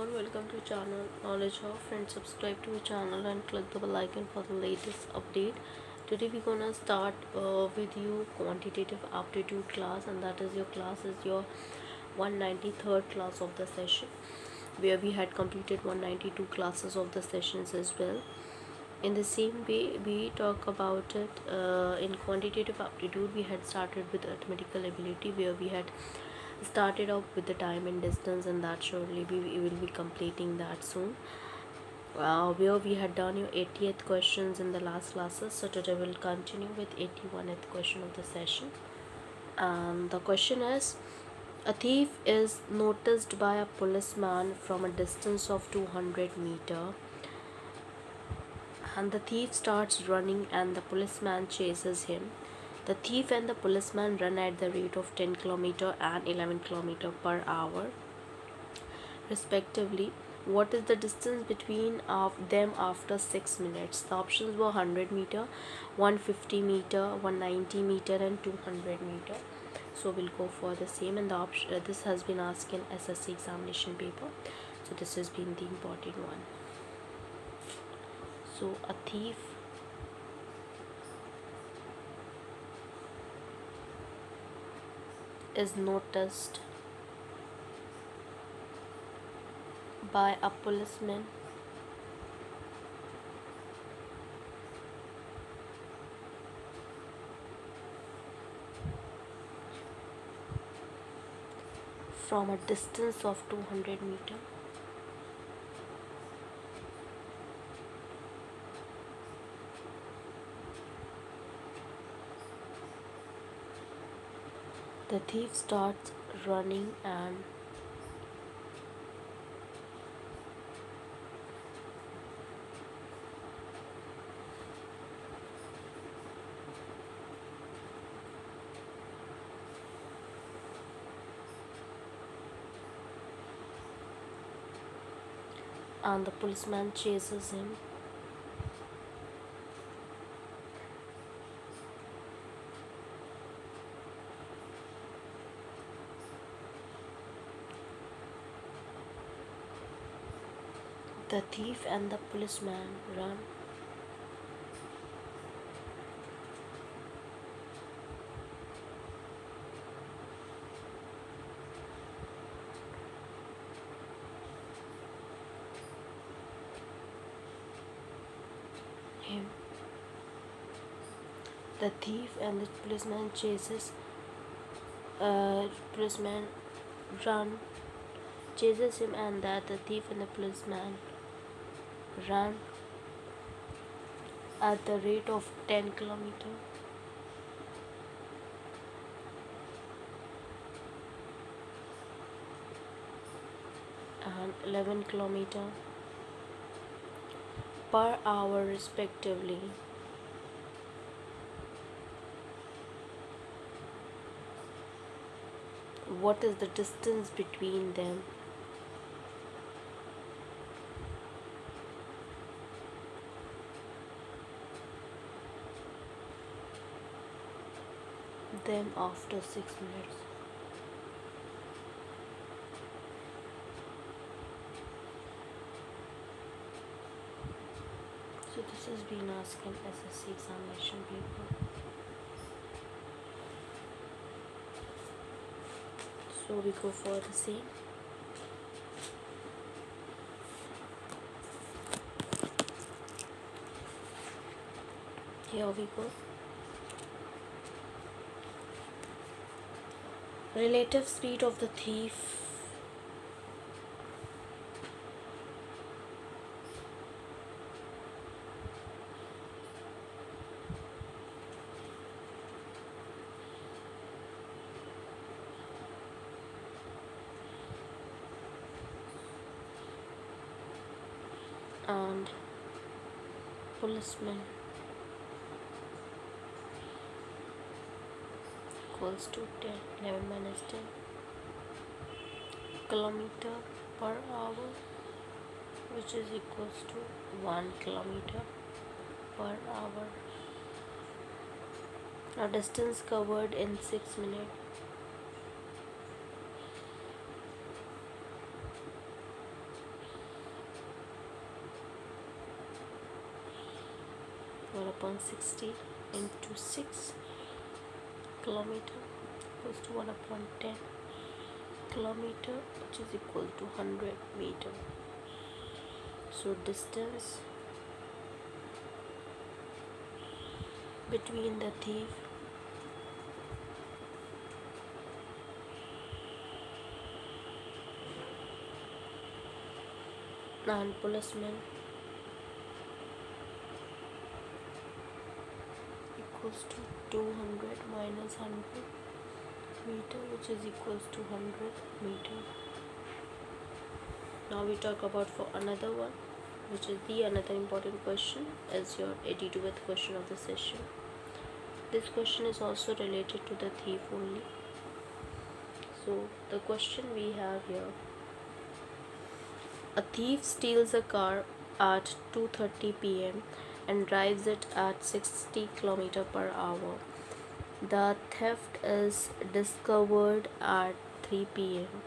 everyone, welcome to channel Knowledge of. Friends, subscribe to the channel and click the bell icon for the latest update. Today we're gonna start with you quantitative aptitude class, and that is your 193rd class of the session, where we had completed 192 classes of the sessions as well. In the same way, we talk about it in quantitative aptitude. We had started with arithmetical ability, where we had started off with the time and distance, and that surely we will be completing that soon, where we had done your 80th questions in the last classes. So today we'll continue with 81st question of the session, and the question is: a thief is noticed by a policeman from a distance of 200 meters, and the thief starts running and the policeman chases him. The thief and the policeman run at the rate of 10 km and 11 km per hour, respectively. What is the distance between them after 6 minutes? The options were 100 meter, 150 meter, 190 meter, and 200 meter. So we'll go for the same, and the option this has been asked in SSC examination paper. So this has been the important one. So a thief is noticed by a policeman from a distance of 200 meters. The thief starts running and the policeman chases him. The thief and the policeman run him. The thief and the policeman chases policeman run chases him, and that the thief and the policeman run at the rate of 10 km and 11 km per hour, respectively. What is the distance between them? Them after 6 minutes. So this has been asked in SSC examination paper. So we go for the same. Here we go. Relative speed of the thief and policeman equals to 11 minus 10 kilometer per hour, which is equals to 1 kilometer per hour. Now distance covered in 6 minutes. upon 60 into 6 kilometer equals to 1 upon 10 kilometer, which is equal to 100 meter. So distance between the thief and policeman equals to 200 minus 100 meter, which is equals to 100 meter. Now we talk about for another one, which is the another important question as your 82nd question of the session. This question is also related to the thief only. So the question we have here: a thief steals a car at 2:30 p.m. and drives it at 60 km per hour. The theft is discovered at 3 p.m.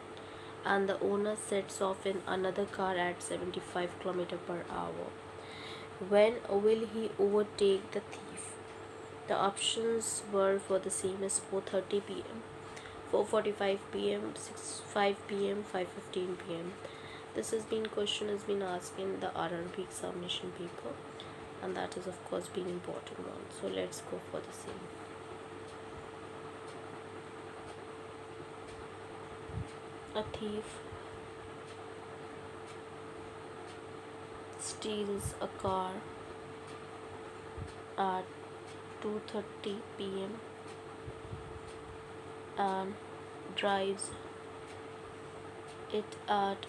and the owner sets off in another car at 75 km per hour. When will he overtake the thief? The options were for the same as 4:30 p.m., 4:45 p.m., 5 p.m., 5:15 p.m. This question has been asked in the RRB examination paper, and that is of course being important one. So let's go for the same. A thief steals a car at 2:30 p.m. and drives it at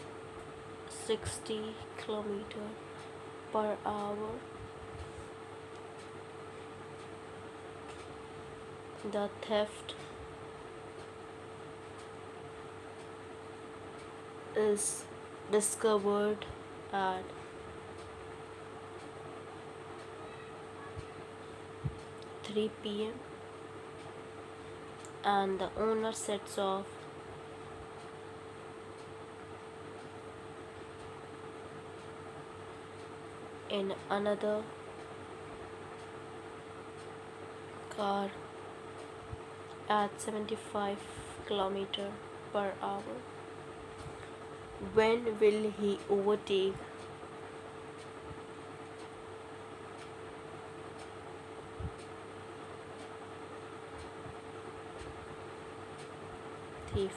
60 km per hour. The theft is discovered at 3 p.m. and the owner sets off in another car at 75 km per hour. When will he overtake thief?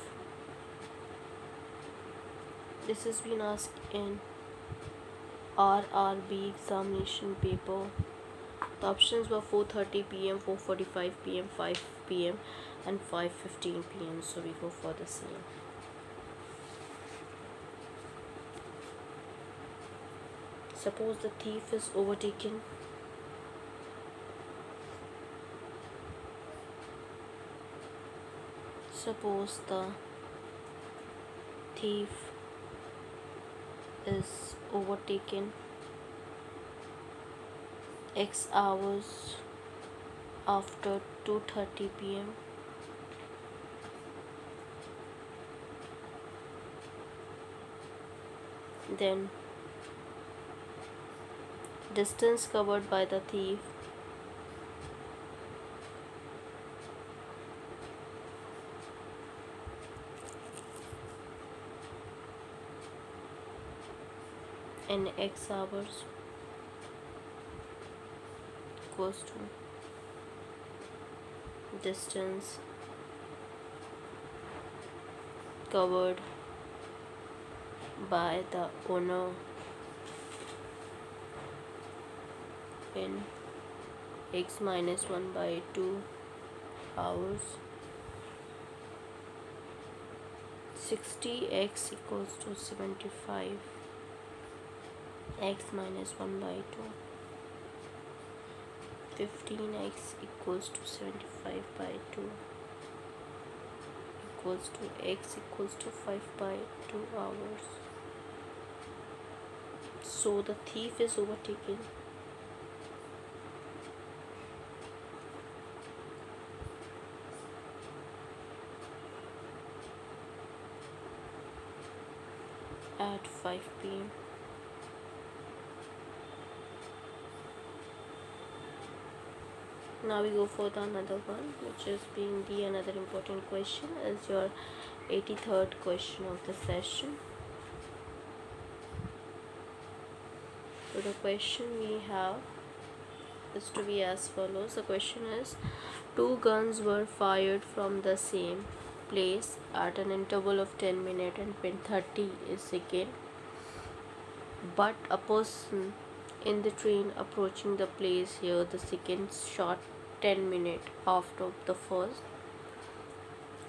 This has been asked in RRB examination paper. The options were 4:30 p.m., 4:45 p.m., 5 p.m. and 5:15 p.m. So we go for the same. Suppose the thief is overtaken. Suppose the thief is overtaken X hours after 2:30 p.m. Then distance covered by the thief in X hours equals to distance covered by the owner in X minus 1 by 2 hours. 60x equals to 75 x minus 1 by 2. 15x equals to 75 by 2 equals to x equals to 5 by 2 hours. So the thief is overtaken at 5 p.m. Now we go for the another one, which is being the another important question is your 83rd question of the session. So the question we have is to be as follows. The question is, two guns were fired from the same place at an interval of 10 minutes and 30 seconds, but a person in the train approaching the place here the second shot 10 minutes after the first.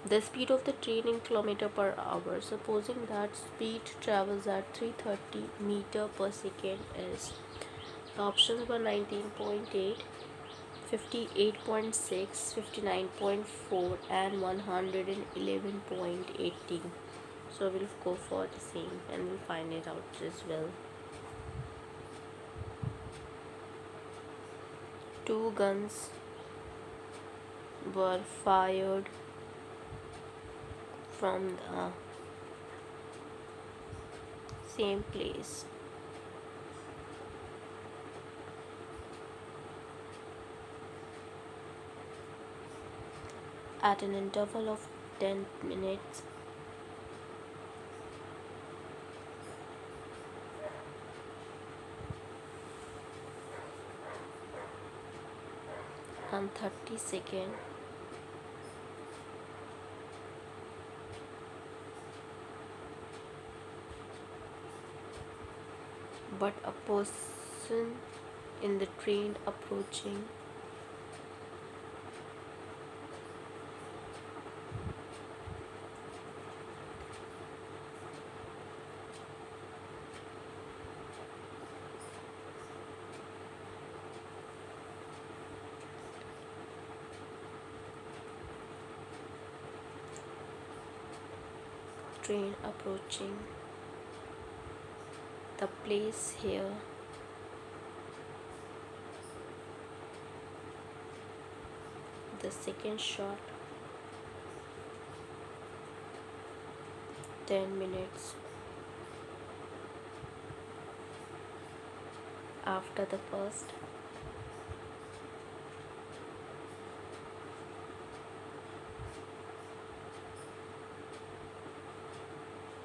The speed of the train in kilometer per hour, supposing that speed travels at 330 meter per second, is. The options were 19.8, 58.6, 59.4 and 111.18. So we'll go for the same and we'll find it out as well. Two guns were fired from the same place at an interval of 10 minutes and 30 seconds, but a person in the train approaching the place here the second shot 10 minutes after the first.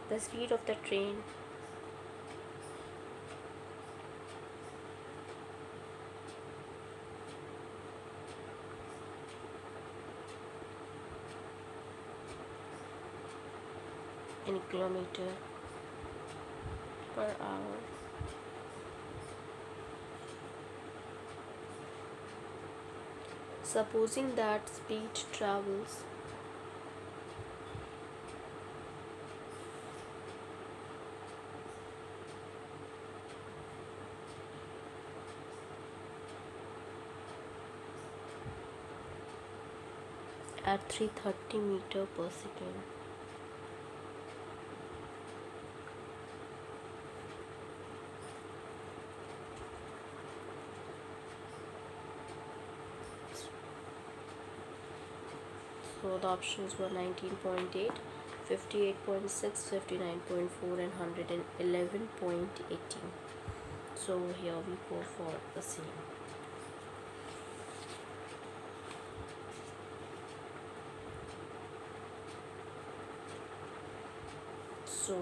The speed of the train in kilometer per hour. Supposing that speed travels at 330 meter per second. So the options were 19.8, 58.6, 59.4 and 111.18. So here we go for the same. So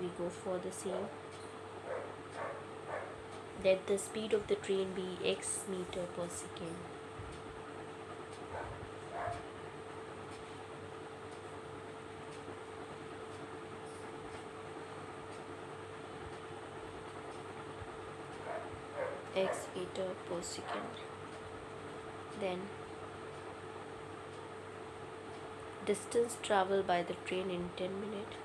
we go for the same. Let the speed of the train be x meter per second. X meter per second. Then distance traveled by the train in 10 minutes.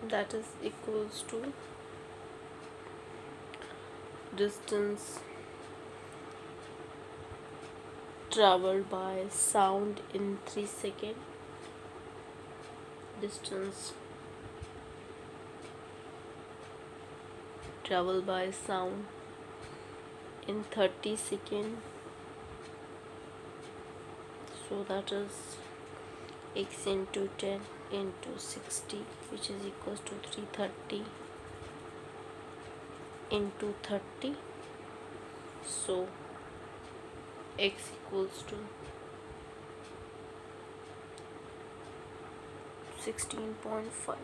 That is equals to distance traveled by sound in 3 seconds, distance travel by sound in 30 seconds. So that is x into 10 into 60, which is equals to 330 into 30. So x equals to 16.5.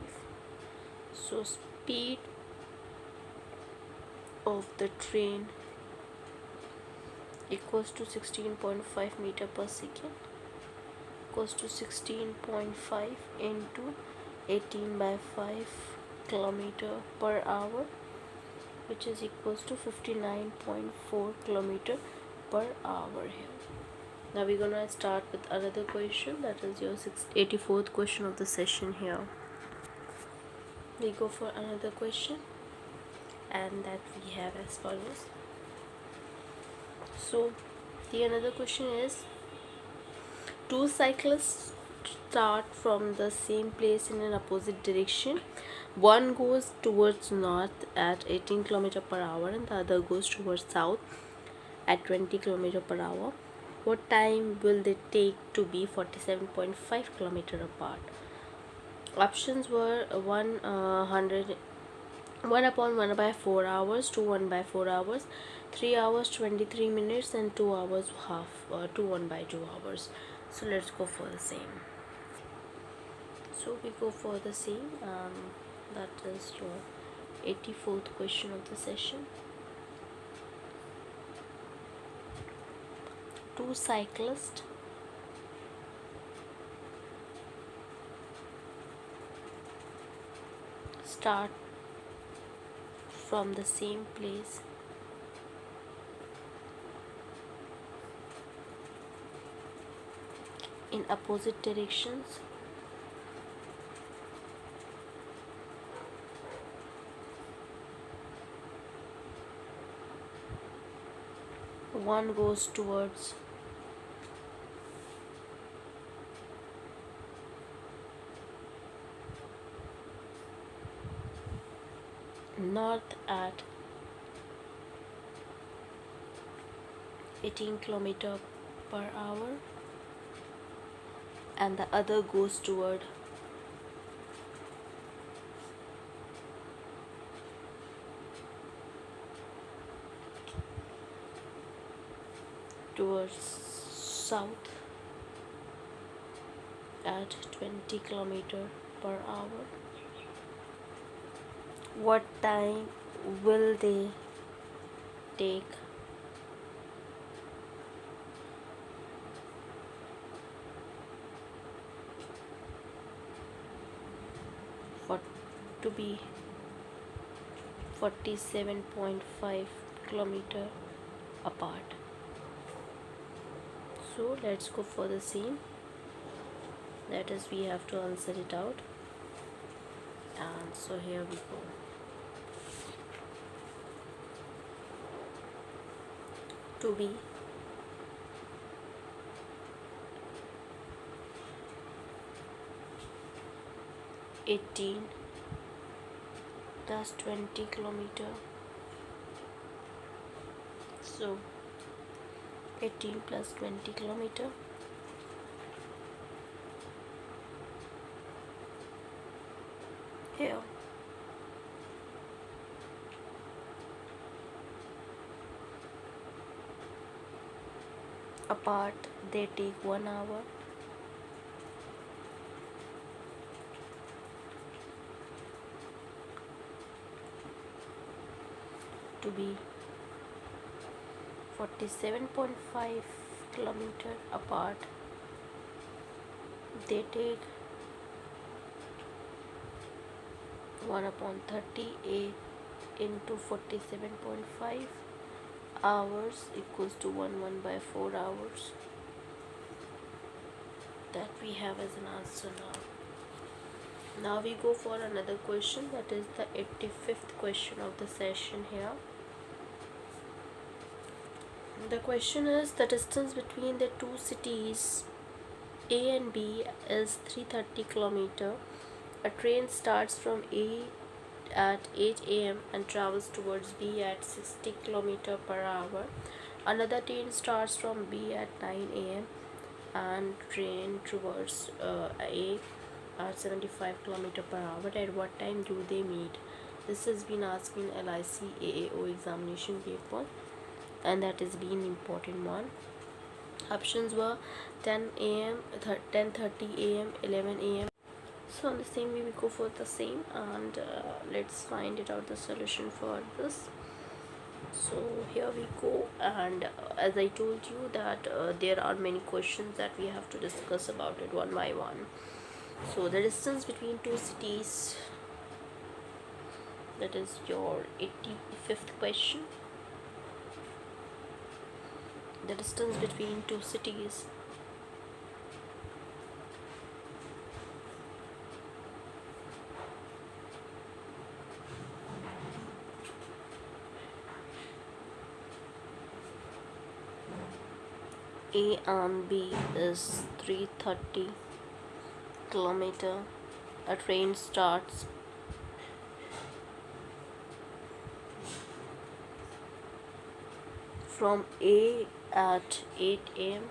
So speed of the train equals to 16.5 meter per second, equals to 16.5 into 18 by 5 kilometer per hour, which is equals to 59.4 kilometer per hour here. Now we're gonna start with another question, that is your 84th question of the session here. We go for another question, and that we have as follows. So the another question is, two cyclists start from the same place in an opposite direction. One goes towards north at 18 km per hour and the other goes towards south at 20 km per hour. What time will they take to be 47.5 km apart? Options were 1 upon 1 by 4 hours, 2 1 by 4 hours, 3 hours 23 minutes, and 2 hours half 2 1 by 2 hours. So let's go for the same. So we go for the same. That is your 84th question of the session. Two cyclists start from the same place in opposite directions. One goes towards north at 18 km per hour and the other goes towards south at 20 km per hour. What time will they take for to be 47.5 km apart? So let's go for the same. That is, we have to answer it out. And so here we go. To be 18 plus 20 km. So 18 plus 20 km. Here apart they take 1 hour. To be 47.5 km apart, they take 1 upon 38 into 47.5 hours equals to 1 by 4 hours. That we have as an answer now. Now we go for another question, that is the 85th question of the session here. The question is, the distance between the two cities A and B is 330 km. A train starts from A at 8 a.m. and travels towards B at 60 km per hour. Another train starts from B at 9 a.m. and train towards A at 75 km per hour. At what time do they meet? This has been asked in LIC AAO examination paper, and that has been important one. Options were 10 a.m., 10:30 a.m., 11 a.m. So on the same way we go for the same, and let's find it out the solution for this. So here we go, and as I told you that there are many questions that we have to discuss about it one by one. So the distance between two cities, that is your 85th question. The distance between two cities. A and B is 330 km. A train starts from A at 8 a.m.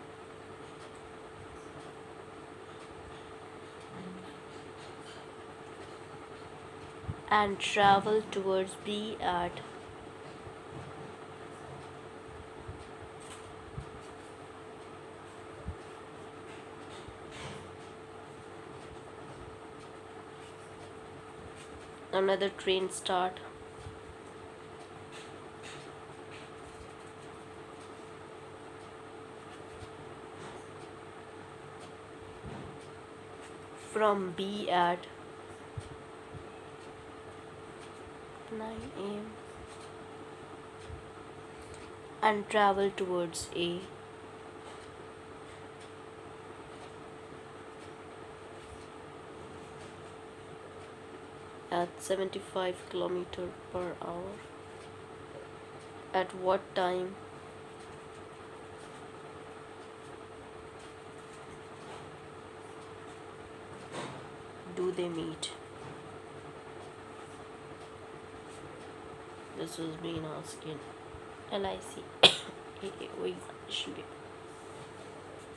and travel towards B at another train start from B at 9 a.m. and travel towards A at 75 km per hour. At what time do they meet? This was being asked in LIC AAO examination paper.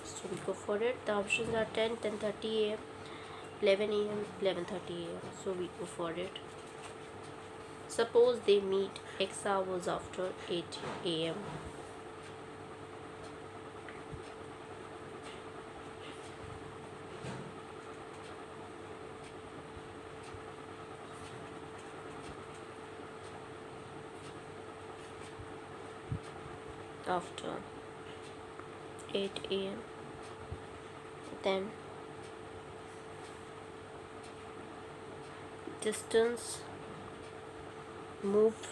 So we go for it. The options are 10, 10:30 a.m., 11 a.m., 11:30 a.m. So we go for it. Suppose they meet X hours after 8 a.m. After 8 a.m. then distance moved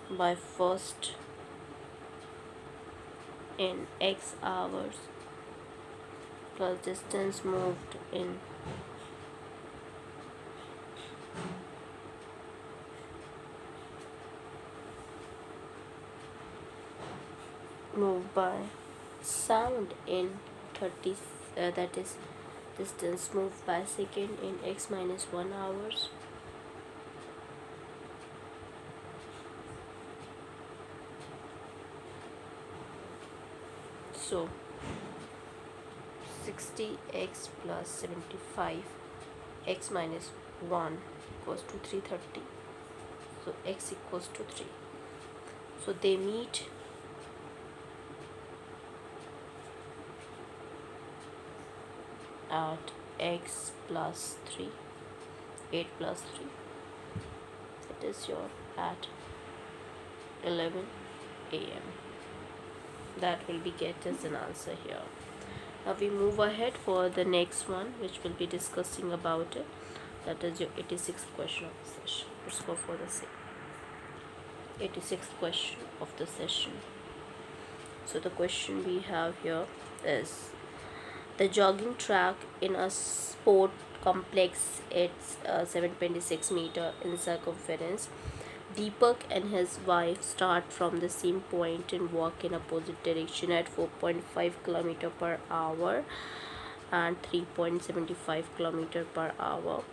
by first in X hours plus distance moved by sound in 30, that is distance moved by second in X minus 1 hours. So 60x plus 75, x minus 1 equals to 330. So x equals to 3. So they meet at x plus 3, 8 plus 3. It is your at 11 a.m. That will be get as an answer here. Now we move ahead for the next one, which will be discussing about it. That is your 86th question of the session. Let's go for the same. 86th question of the session. So the question we have here is, the jogging track in a sport complex, it's 726 meter in circumference. Deepak and his wife start from the same point and walk in opposite direction at 4.5 km per hour and 3.75 km per hour.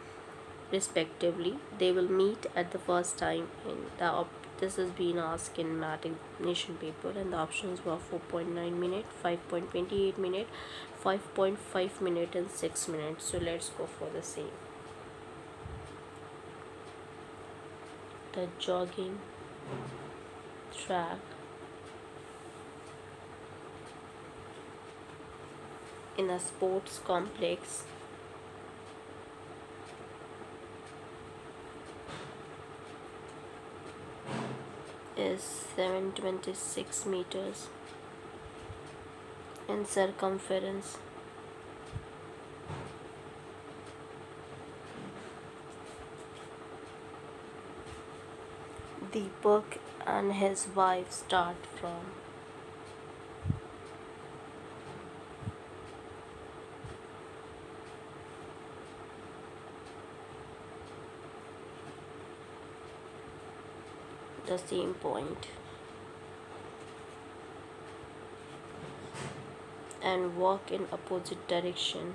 respectively. They will meet at the first time in this has been asked in math examination paper, and the options were 4.9 minute, 5.28 minute, 5.5 minute, and 6 minutes. So let's go for the same. The jogging track in a sports complex is 726 meters in circumference. Deepak and his wife start from the same point and walk in opposite direction.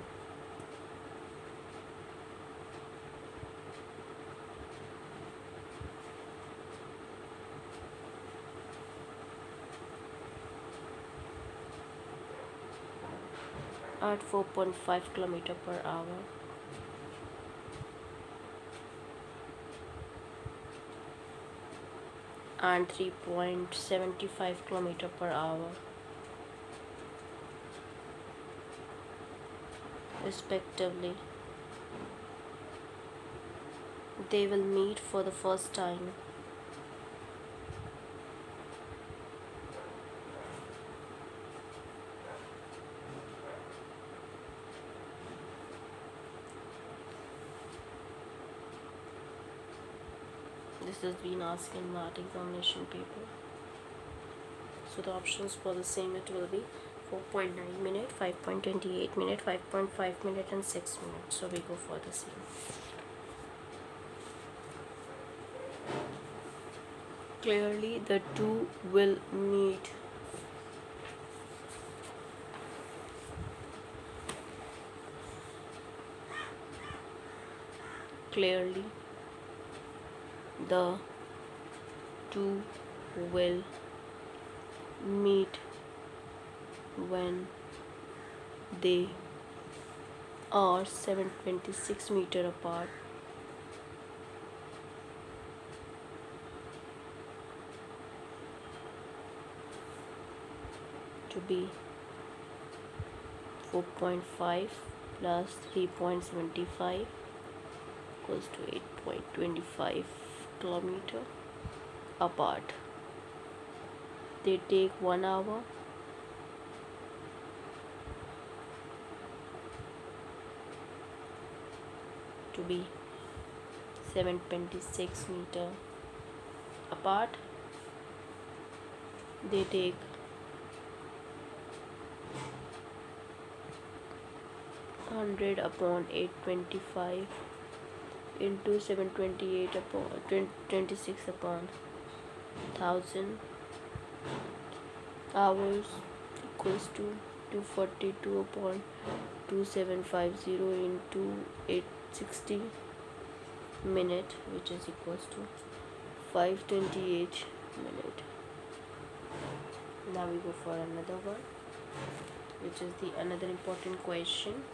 At 4.5 km per hour. And 3.75 km per hour respectively. They will meet for the first time this has been asked in math examination paper. So the options for the same, it will be 4.9 minute, 5.28 minute, 5.5 minute, and 6 minutes. So we go for the same. Clearly the two will meet. Clearly the two will meet when they are 726 meter apart. To be 4.5 plus 3.75 equals to 8.25 kilometer apart. They take 1 hour to be 726 meter apart. They take 100 upon 825 into 728 upon 26 upon 1000 hours equals to 242 upon 2750 into 860 minute, which is equals to 528 minute. Now we go for another one, which is the another important question,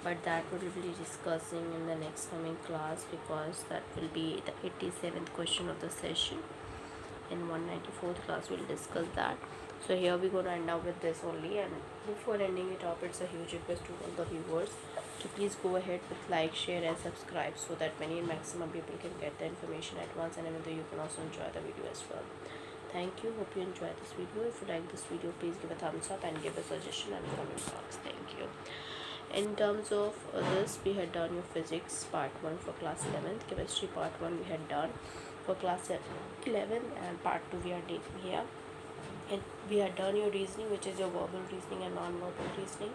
but that we will be discussing in the next coming class, because that will be the 87th question of the session. In 194th class we'll discuss that. So here we're going to end up with this only, and before ending it up, it's a huge request to all the viewers to please go ahead with like, share and subscribe, so that many and maximum people can get the information at once, and even though you can also enjoy the video as well. Thank you. Hope you enjoyed this video. If you like this video, please give a thumbs up and give a suggestion in the comment box. Thank you. In terms of this, we had done your physics part 1 for class 11th, chemistry part 1 we had done for class 11, and part 2 we are doing here. And we had done your reasoning, which is your verbal reasoning and non-verbal reasoning.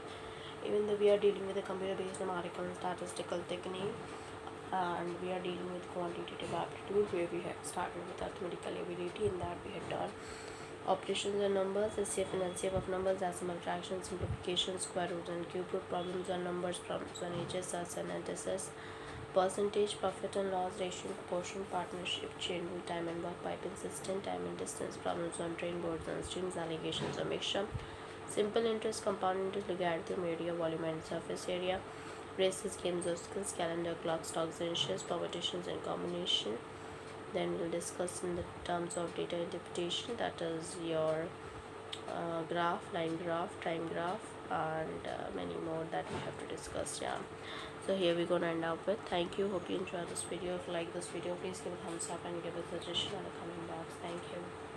Even though we are dealing with a computer-based numerical and statistical technique, and we are dealing with quantitative aptitude, where we had started with arithmetical ability. In that we had done operations on numbers, SCF and LCF of numbers, decimal fraction, simplification, square roots and cube root, problems on numbers, problems on HSS and NSS, percentage, profit and loss ratio, proportion, partnership, chain rule, time and work, piping system, time and distance, problems on train, boards and streams, allegations or mixture, simple interest, compound interest, logarithm, area, volume and surface area, races, games or skills, calendar, clock, stocks and shares, permutations and combination. Then we'll discuss in the terms of data interpretation, that is your graph, line graph, time graph, and many more that we have to discuss. Yeah, so here we're gonna end up with. Thank you, hope you enjoyed this video. If you like this video, please give a thumbs up and give a suggestion in the comment box. Thank you.